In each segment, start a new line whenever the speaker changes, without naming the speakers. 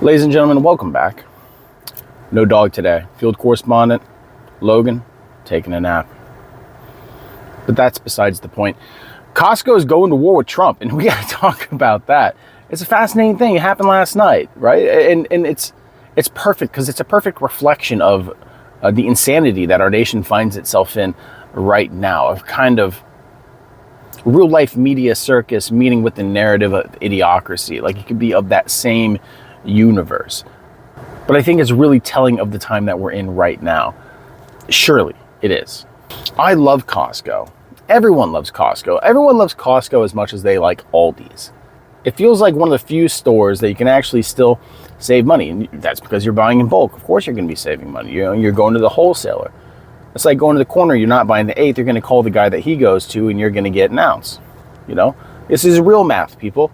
Ladies and gentlemen, welcome back. No dog today. Field correspondent Logan taking a nap. But that's besides the point. Costco is going to war with Trump, and we got to talk about that. It's a fascinating thing. It happened last night, right? And it's perfect because it's a perfect reflection of the insanity that our nation finds itself in right now, of kind of real life media circus meeting with the narrative of idiocracy. Like, it could be of that same universe. But I think it's really telling of the time that we're in right now. Surely it is. I love Costco. Everyone loves Costco. Everyone loves Costco as much as they like Aldi's. It feels like one of the few stores that you can actually still save money. And that's because you're buying in bulk. Of course you're going to be saving money. You're going to the wholesaler. It's like going to the corner. You're not buying the eighth. You're going to call the guy that he goes to and you're going to get an ounce. This is real math, people.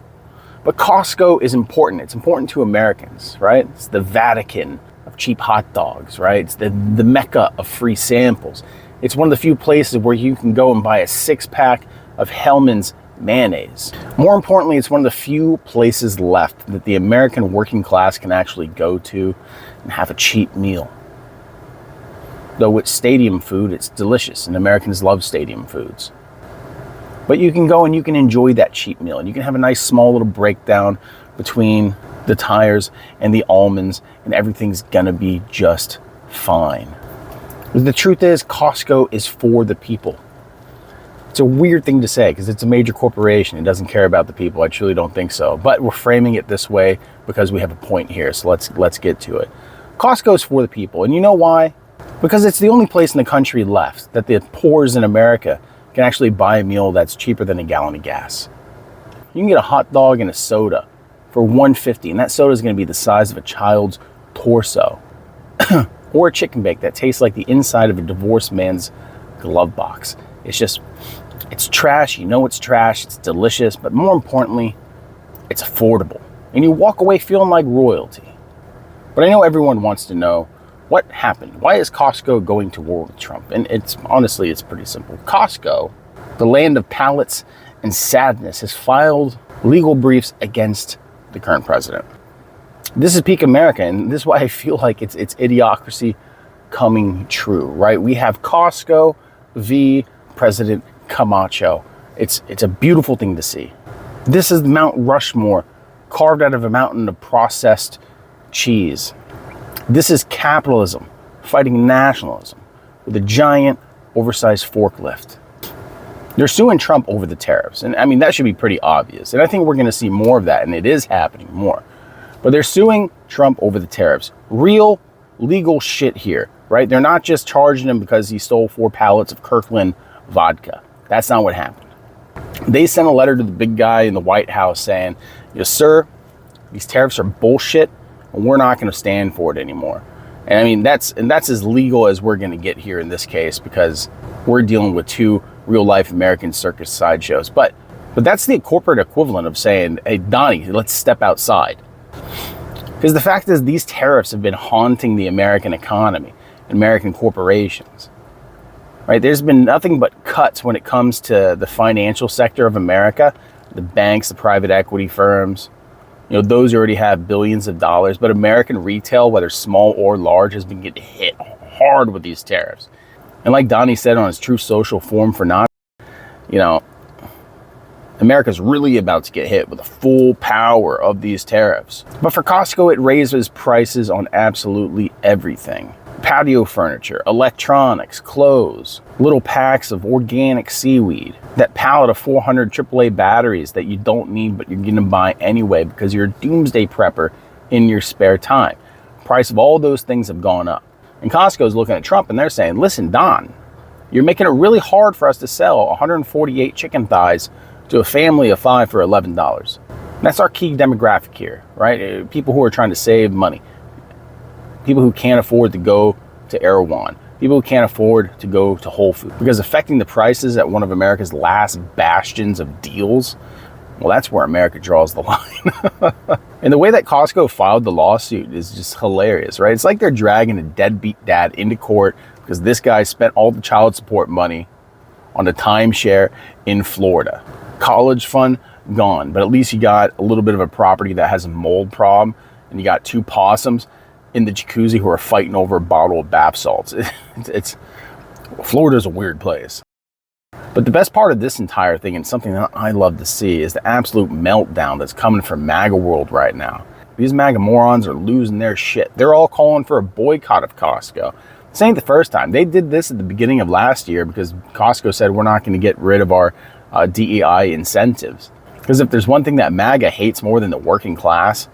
But Costco is important. It's important to Americans, right? It's the Vatican of cheap hot dogs, right? It's the mecca of free samples. It's one of the few places where you can go and buy a 6-pack of Hellmann's mayonnaise. More importantly, it's one of the few places left that the American working class can actually go to and have a cheap meal. Though with stadium food, it's delicious, and Americans love stadium foods. But you can go and you can enjoy that cheap meal, and you can have a nice small little breakdown between the tires and the almonds, and everything's gonna be just fine. The truth is, Costco is for the people. It's a weird thing to say because it's a major corporation. It doesn't care about the people. I truly don't think so. But we're framing it this way because we have a point here. So let's get to it. Costco is for the people. And you know why? Because it's the only place in the country left that the poors in America can actually buy a meal that's cheaper than a gallon of gas. You can get a hot dog and a soda for $1.50, and that soda is going to be the size of a child's torso. Or a chicken bake that tastes like the inside of a divorced man's glove box. It's trash. You know it's trash. It's delicious, but more importantly, it's affordable. And you walk away feeling like royalty. But I know everyone wants to know what happened. Why is Costco going to war with Trump? And it's pretty simple. Costco, the land of pallets and sadness, has filed legal briefs against the current president. This is peak America, and this is why I feel like it's idiocracy coming true, right? We have Costco v. President Camacho. It's a beautiful thing to see. This is Mount Rushmore, carved out of a mountain of processed cheese. This is capitalism fighting nationalism with a giant, oversized forklift. They're suing Trump over the tariffs. And I mean, that should be pretty obvious. And I think we're going to see more of that, and it is happening more. But they're suing Trump over the tariffs. Real legal shit here, right? They're not just charging him because he stole 4 pallets of Kirkland vodka. That's not what happened. They sent a letter to the big guy in the White House saying, yes, sir, these tariffs are bullshit, and we're not going to stand for it anymore. And I mean, that's as legal as we're going to get here in this case, because we're dealing with 2 real-life American circus sideshows. But that's the corporate equivalent of saying, hey, Donnie, let's step outside. Because the fact is, these tariffs have been haunting the American economy and American corporations. Right? There's been nothing but cuts when it comes to the financial sector of America, the banks, the private equity firms. Those already have billions of dollars, but American retail, whether small or large, has been getting hit hard with these tariffs. And like Donnie said on his True Social forum for not, America's really about to get hit with the full power of these tariffs. But for Costco, it raises prices on absolutely everything. Patio furniture, electronics, clothes, little packs of organic seaweed, that pallet of 400 AAA batteries that you don't need but you're going to buy anyway because you're a doomsday prepper in your spare time. Price of all those things have gone up. And Costco's looking at Trump and they're saying, listen, Don, you're making it really hard for us to sell 148 chicken thighs to a family of 5 for $11. That's our key demographic here, right? People who are trying to save money. People who can't afford to go to Erewhon. People who can't afford to go to Whole Foods. Because affecting the prices at one of America's last bastions of deals, well, that's where America draws the line. And the way that Costco filed the lawsuit is just hilarious, right? It's like they're dragging a deadbeat dad into court because this guy spent all the child support money on a timeshare in Florida. College fund gone, but at least you got a little bit of a property that has a mold problem and you got two possums in the jacuzzi who are fighting over a bottle of bath salts. Florida's a weird place. But the best part of this entire thing, and something that I love to see, is the absolute meltdown that's coming from MAGA world right now. These MAGA morons are losing their shit. They're all calling for a boycott of Costco. This ain't the first time. They did this at the beginning of last year because Costco said we're not going to get rid of our DEI incentives. Because if there's one thing that MAGA hates more than the working class,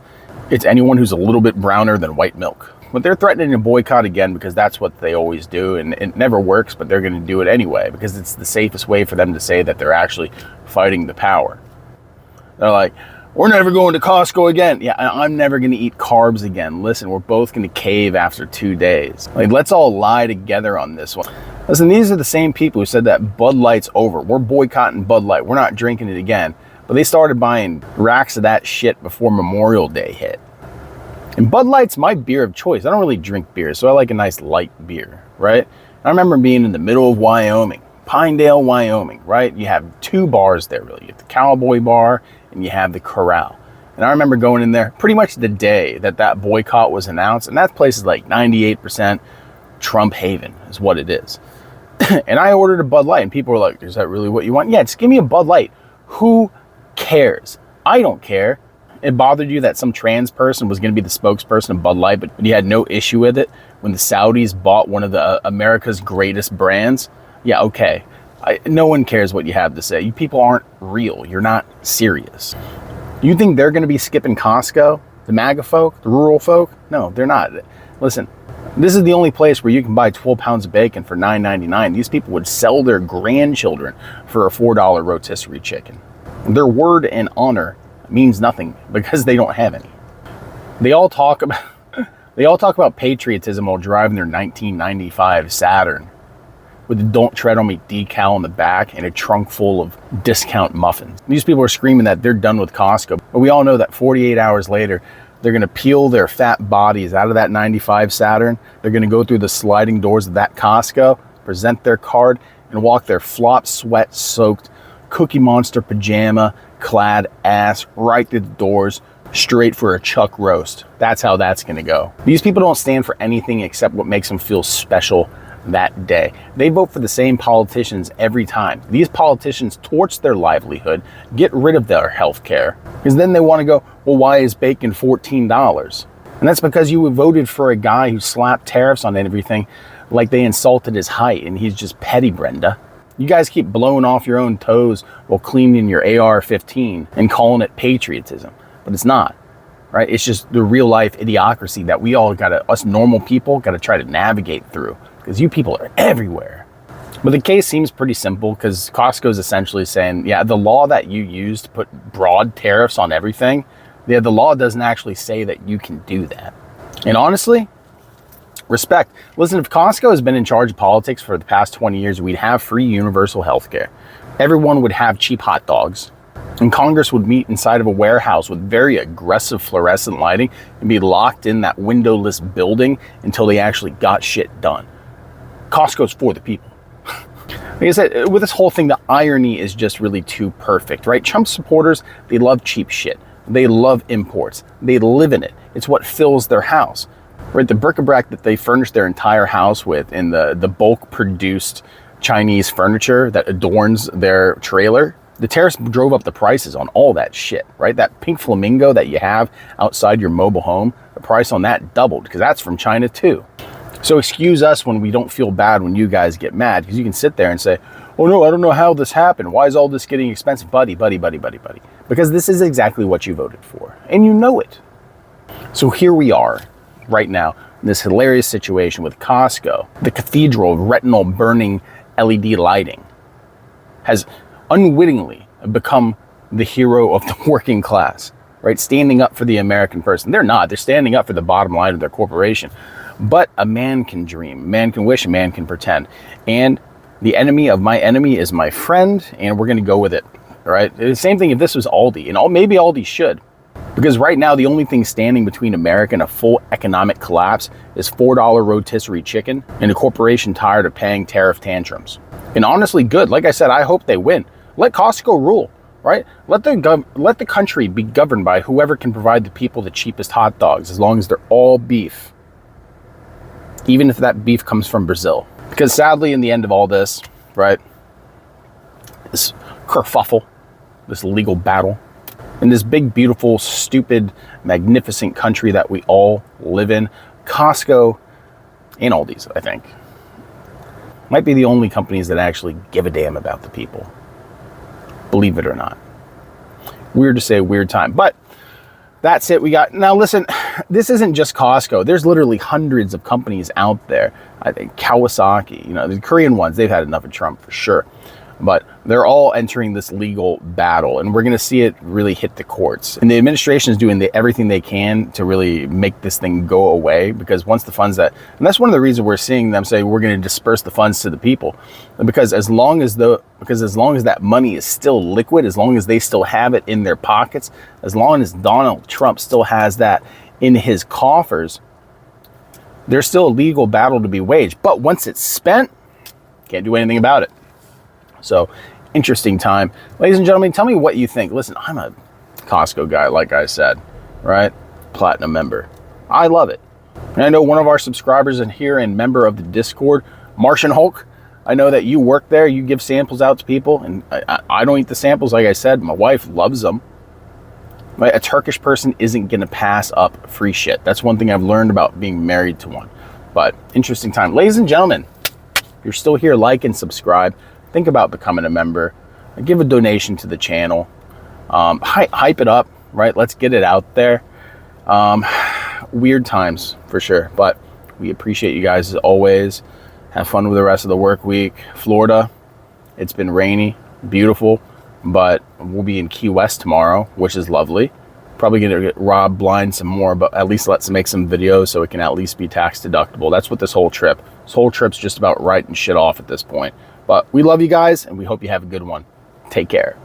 it's anyone who's a little bit browner than white milk. But they're threatening to boycott again because that's what they always do, and it never works, but they're going to do it anyway because it's the safest way for them to say that they're actually fighting the power. They're like, we're never going to Costco again. Yeah, I'm never going to eat carbs again. Listen, we're both going to cave after 2 days. Like, let's all lie together on this one. Listen, these are the same people who said that Bud Light's over. We're boycotting Bud Light. We're not drinking it again. But they started buying racks of that shit before Memorial Day hit. And Bud Light's my beer of choice. I don't really drink beer, so I like a nice light beer, right? I remember being in the middle of Wyoming, Pinedale, Wyoming, right? You have two bars there, really. You have the Cowboy Bar and you have the Corral. And I remember going in there pretty much the day that boycott was announced, and that place is like 98% Trump haven is what it is. And I ordered a Bud Light, and people were like, is that really what you want? Yeah, just give me a Bud Light. Who cares? I don't care. It bothered you that some trans person was going to be the spokesperson of Bud Light, but you had no issue with it when the Saudis bought one of the America's greatest brands? Yeah, okay. No one cares what you have to say. You people aren't real. You're not serious. You think they're going to be skipping Costco? The MAGA folk? The rural folk? No, they're not. Listen, this is the only place where you can buy 12 pounds of bacon for $9.99. These people would sell their grandchildren for a $4 rotisserie chicken. Their word and honor means nothing because they don't have any. They all talk about patriotism while driving their 1995 Saturn with the "Don't Tread on Me" decal on the back and a trunk full of discount muffins. These people are screaming that they're done with Costco, but we all know that 48 hours later they're going to peel their fat bodies out of that 95 Saturn. They're going to go through the sliding doors of that Costco, present their card, and walk their flop sweat soaked Cookie Monster pajama clad ass right through the doors, straight for a chuck roast. That's how that's gonna go. These people don't stand for anything except what makes them feel special that day. They vote for the same politicians every time. These politicians torch their livelihood, get rid of their health care, because then they want to go, well, why is bacon $14? And that's because you voted for a guy who slapped tariffs on everything like they insulted his height, and he's just petty, Brenda. You guys keep blowing off your own toes while cleaning your AR-15 and calling it patriotism, but it's not, right? It's just the real life idiocracy that we all us normal people gotta try to navigate through, because you people are everywhere. But the case seems pretty simple because Costco is essentially saying, yeah, the law that you use to put broad tariffs on everything, the law doesn't actually say that you can do that. And honestly, respect. Listen, if Costco has been in charge of politics for the past 20 years, we'd have free universal health care. Everyone would have cheap hot dogs. And Congress would meet inside of a warehouse with very aggressive fluorescent lighting and be locked in that windowless building until they actually got shit done. Costco's for the people. Like I said, with this whole thing, the irony is just really too perfect, right? Trump supporters, they love cheap shit. They love imports. They live in it. It's what fills their house. Right, the bric-a-brac that they furnish their entire house with and the bulk produced Chinese furniture that adorns their trailer, the tariffs drove up the prices on all that shit, right? That pink flamingo that you have outside your mobile home, the price on that doubled because that's from China too. So excuse us when we don't feel bad when you guys get mad, because you can sit there and say, oh no, I don't know how this happened. Why is all this getting expensive? Buddy. Because this is exactly what you voted for and you know it. So here we are right now in this hilarious situation with Costco. The cathedral of retinol burning LED lighting has unwittingly become the hero of the working class, right? Standing up for the American person. They're not. They're standing up for the bottom line of their corporation. But a man can dream, a man can wish, a man can pretend. And the enemy of my enemy is my friend, and we're going to go with it, right? The same thing if this was Aldi, and maybe Aldi should. Because right now, the only thing standing between America and a full economic collapse is $4 rotisserie chicken and a corporation tired of paying tariff tantrums. And honestly, good. Like I said, I hope they win. Let Costco rule. right? Let the country be governed by whoever can provide the people the cheapest hot dogs, as long as they're all beef, even if that beef comes from Brazil. Because sadly, in the end of all this, right, this kerfuffle, this legal battle, in this big, beautiful, stupid, magnificent country that we all live in, Costco and Aldi's, I think, might be the only companies that actually give a damn about the people. Believe it or not. Weird to say, weird time. But that's it. We got, now listen, this isn't just Costco. There's literally hundreds of companies out there. I think Kawasaki, you know, the Korean ones, they've had enough of Trump for sure. But they're all entering this legal battle, and we're going to see it really hit the courts. And the administration is doing everything they can to really make this thing go away, because once the funds and that's one of the reasons we're seeing them say we're going to disperse the funds to the people, because as long as that money is still liquid, as long as they still have it in their pockets, as long as Donald Trump still has that in his coffers, there's still a legal battle to be waged. But once it's spent, can't do anything about it. So, interesting time. Ladies and gentlemen, tell me what you think. Listen, I'm a Costco guy, like I said, right? Platinum member. I love it. And I know one of our subscribers in here and member of the Discord, Martian Hulk, I know that you work there. You give samples out to people, and I don't eat the samples, like I said. My wife loves them. Right? A Turkish person isn't going to pass up free shit. That's one thing I've learned about being married to one. But interesting time. Ladies and gentlemen, if you're still here, like and subscribe. Think about becoming a member. Give a donation to the channel. Hype it up, right? Let's get it out there. Weird times, for sure. But we appreciate you guys as always. Have fun with the rest of the work week. Florida, it's been rainy, beautiful. But we'll be in Key West tomorrow, which is lovely. Probably going to get robbed blind some more, but at least let's make some videos so it can at least be tax deductible. That's what this whole trip's just about writing shit off at this point. But we love you guys, and we hope you have a good one. Take care.